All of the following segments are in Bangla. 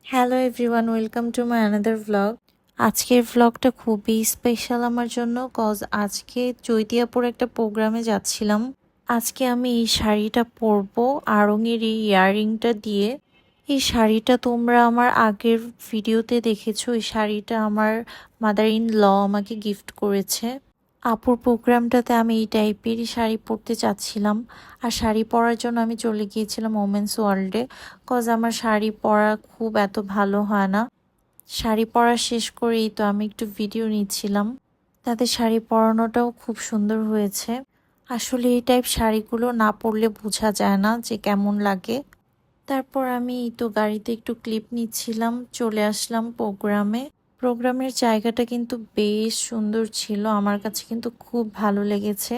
Hello everyone, welcome to my another vlog. আজকের ভ্লগটা খুবই স্পেশাল আমার জন্য, কজ আজকে চৈতিয়াপুর একটা প্রোগ্রামে যাচ্ছিলাম। আজকে আমি এই শাড়িটা পরবো আড়ঙের এই ইয়াররিংটা দিয়ে। এই শাড়িটা তোমরা আমার আগের ভিডিওতে দেখেছো। এই শাড়িটা আমার মাদার ইন ল আমাকে গিফট করেছে। আপুর প্রোগ্রামটাতে আমি এই টাইপেরই শাড়ি পরতে চাচ্ছিলাম। আর শাড়ি পরার জন্য আমি চলে গিয়েছিলাম ওমেন্স ওয়ার্ল্ডে, কজ আমার শাড়ি পরা খুব এত ভালো হয় না। শাড়ি পরা শেষ করেই তো আমি একটু ভিডিও নিচ্ছিলাম। তাতে শাড়ি পরানোটাও খুব সুন্দর হয়েছে। আসলে এই টাইপ শাড়িগুলো না পরলে বোঝা যায় না যে কেমন লাগে। তারপর আমি এই তো গাড়িতে একটু ক্লিপ নিচ্ছিলাম, চলে আসলাম প্রোগ্রামে। প্রোগ্রামের জায়গাটা কিন্তু বেশ সুন্দর ছিল, আমার কাছে কিন্তু খুব ভালো লেগেছে।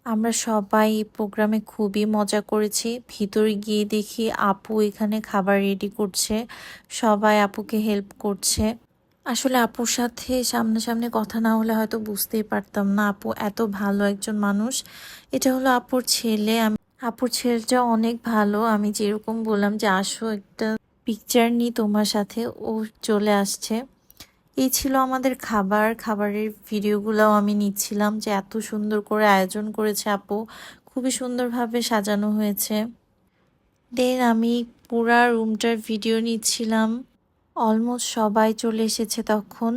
আমরা সবাই এই প্রোগ্রামে খুবই মজা করেছি। ভিতরে গিয়ে দেখি আপু এখানে খাবার রেডি করছে, সবাই আপুকে হেল্প করছে। আসলে আপুর সাথে সামনাসামনি কথা না হলে হয়তো বুঝতেই পারতাম না আপু এত ভালো একজন মানুষ। এটা হলো আপুর ছেলে। আপুর ছেলেটা অনেক ভালো। আমি যেরকম বললাম যে আসো একটা পিকচার নিই তোমার সাথে, ও চলে আসছে। এই ছিল আমাদের খাবারের ভিডিওগুলোও আমি নিচ্ছিলাম যে এত সুন্দর করে আয়োজন করেছে আপু, খুবই সুন্দরভাবে সাজানো হয়েছে। দেন আমি পুরা রুমটার ভিডিও নিচ্ছিলাম। অলমোস্ট সবাই চলে এসেছে তখন।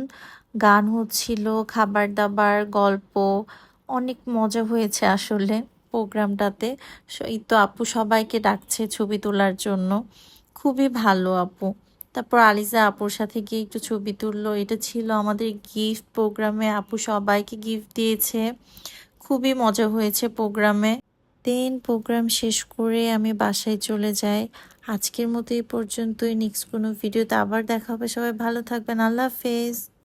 গান হচ্ছিল, খাবার দাবার, গল্প, অনেক মজা হয়েছে আসলে প্রোগ্রামটাতে। এই তো আপু সবাইকে ডাকছে ছবি তোলার জন্য। খুবই ভালো আপু। তারপর আলিজা আপুর সাথে গিয়ে একটু ছবি তুললো। এটা ছিল আমাদের গিফট প্রোগ্রামে, আপু সবাইকে গিফট দিয়েছে। খুবই মজা হয়েছে প্রোগ্রামে। দেন প্রোগ্রাম শেষ করে আমি বাসায় চলে যাই। আজকের মতো এই পর্যন্তই। নেক্সট কোনো ভিডিওতে আবার দেখা হবে। সবাই ভালো থাকবেন। আল্লাহ হাফেজ।